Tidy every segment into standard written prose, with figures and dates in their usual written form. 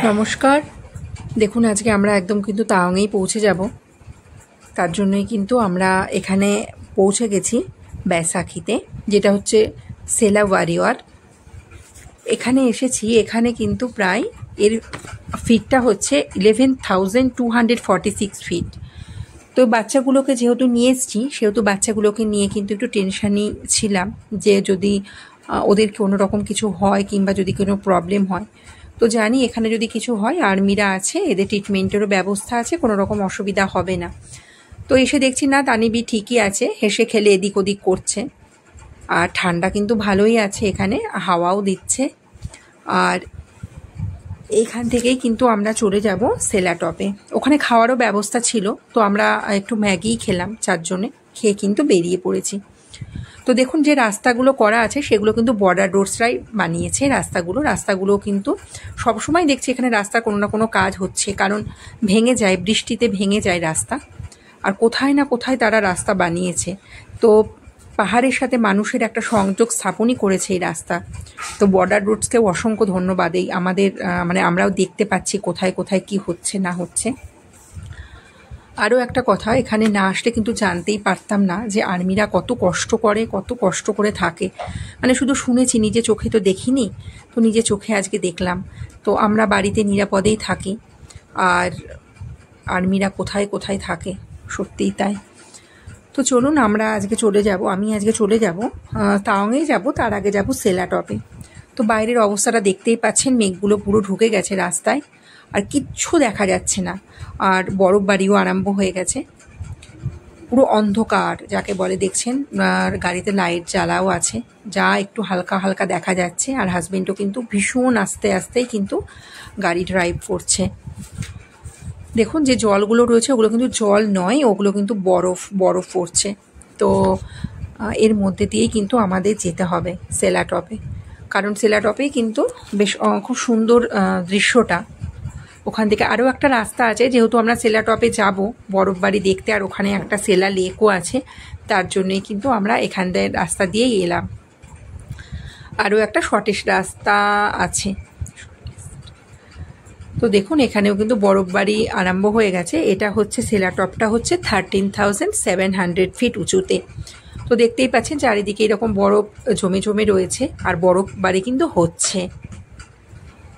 নমস্কার। দেখুন আজকে আমরা একদম কিন্তু তাওয়াংয়েই পৌঁছে যাব। তার জন্যই কিন্তু আমরা এখানে পৌঁছে গেছি বৈশাখীতে, যেটা হচ্ছে সেলা ওয়ারিয়র। এখানে এসেছি। এখানে কিন্তু প্রায় এর ফিটটা হচ্ছে 11,246 ফিট। তো বাচ্চাগুলোকে যেহেতু নিয়ে এসেছি, সেহেতু বাচ্চাগুলোকে নিয়ে কিন্তু একটু টেনশানই ছিলাম যে যদি ওদের কোনো রকম কিছু হয় কিংবা যদি কোনো প্রবলেম হয়। তো জানি এখানে যদি কিছু হয় আর্মিরা আছে, এদের ট্রিটমেন্টেরও ব্যবস্থা আছে, কোনো রকম অসুবিধা হবে না। তো এসে দেখছি না, তানিবি ঠিকই আছে, হেসে খেলে এদিক ওদিক করছে। আর ঠান্ডা কিন্তু ভালোই আছে, এখানে হাওয়াও দিচ্ছে। আর এইখান থেকেই কিন্তু আমরা চলে যাব সেলাটপে। ওখানে খাওয়ারও ব্যবস্থা ছিল, তো আমরা একটু ম্যাগিই খেলাম, চারজনে খেয়ে কিন্তু বেরিয়ে পড়েছি। তো দেখুন যে রাস্তাগুলো করা আছে সেগুলো কিন্তু বর্ডার রোডসরাই বানিয়েছে। রাস্তাগুলো কিন্তু সবসময় দেখছি এখানে রাস্তার কোনো না কোনো কাজ হচ্ছে, কারণ ভেঙে যায়, বৃষ্টিতে ভেঙে যায় রাস্তা। আর কোথায় না কোথায় তারা রাস্তা বানিয়েছে। তো পাহাড়ের সাথে মানুষের একটা সংযোগ স্থাপনই করেছে এই রাস্তা। তো বর্ডার রোডসকেও অসংখ্য ধন্যবাদ। এই আমাদের আমরাও দেখতে পাচ্ছি কোথায় কোথায় কি হচ্ছে না হচ্ছে। আরও একটা কথা, এখানে না আসলে কিন্তু জানতেই পারতাম না যে আর্মিরা কত কষ্ট করে থাকে। শুধু শুনেছি, নিজে চোখে তো দেখিনি। তো নিজে চোখে আজকে দেখলাম। তো আমরা বাড়িতে নিরাপদেই থাকি, আর আর্মিরা কোথায় কোথায় থাকে, সত্যিই তাই। তো চলুন আমরা আজকে চলে যাব, আমি আজকে চলে যাব তাওয়াংয়েই যাব, তার আগে যাব সেলাটপে। তো বাইরের অবস্থাটা দেখতেই পাচ্ছেন, মেঘগুলো পুরো ঢুকে গেছে রাস্তায়, আর কিচ্ছু দেখা যাচ্ছে না। আর বরফবাড়িও আরম্ভ হয়ে গেছে, পুরো অন্ধকার যাকে বলে দেখছেন। আর গাড়িতে লাইট জ্বালাও আছে, যা একটু হালকা হালকা দেখা যাচ্ছে। আর হাজবেন্ডও কিন্তু ভীষণ আস্তে আস্তেই কিন্তু গাড়ি ড্রাইভ করছে। দেখুন যে জলগুলো রয়েছে ওগুলো কিন্তু জল নয়, ওগুলো কিন্তু বরফ পড়ছে। তো এর মধ্যে দিয়েই কিন্তু আমাদের যেতে হবে সেলাটপে, কারণ সেলাটপেই কিন্তু বেশ খুব সুন্দর দৃশ্যটা। ওখান থেকে আরও একটা রাস্তা আছে, যেহেতু আমরা সেলাটপে যাব বরফবাড়ি দেখতে, আর ওখানে একটা সেলা লেকও আছে, তার জন্যই কিন্তু আমরা এখান থেকে রাস্তা দিয়েই এলাম। আরও একটা শর্টেজ রাস্তা আছে। তো দেখুন এখানেও কিন্তু বরফবাড়ি আরম্ভ হয়ে গেছে। এটা হচ্ছে সেলাটপটা হচ্ছে 13,700 ফিট উঁচুতে। তো দেখতেই পাচ্ছেন চারিদিকে এরকম বরফ জমে জমে রয়েছে, আর বরফবাড়ি কিন্তু হচ্ছে।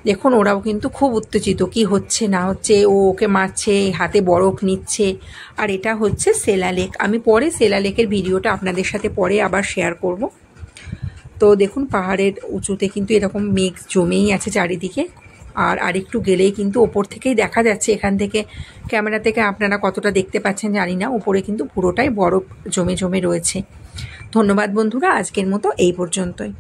দেখুন ওরাও কিন্তু খুব উত্তেজিত, কি হচ্ছে না হচ্ছে, ওকে মারছে, হাতে বরফ নিচ্ছে। আর এটা হচ্ছে সেলা লেক। আমি পরে সেলা লেকের ভিডিওটা আপনাদের সাথে পরে আবার শেয়ার করব। তো দেখুন পাহাড়ের উঁচুতে কিন্তু এরকম মেঘ জমেই আছে চারিদিকে। আর আরেকটু গেলেই কিন্তু ওপর থেকেই দেখা যাচ্ছে, এখান থেকে ক্যামেরা থেকে আপনারা কতটা দেখতে পাচ্ছেন জানি না, উপরে কিন্তু পুরোটাই বরফ জমে জমে রয়েছে। ধন্যবাদ বন্ধুরা, আজকের মতো এই পর্যন্তই।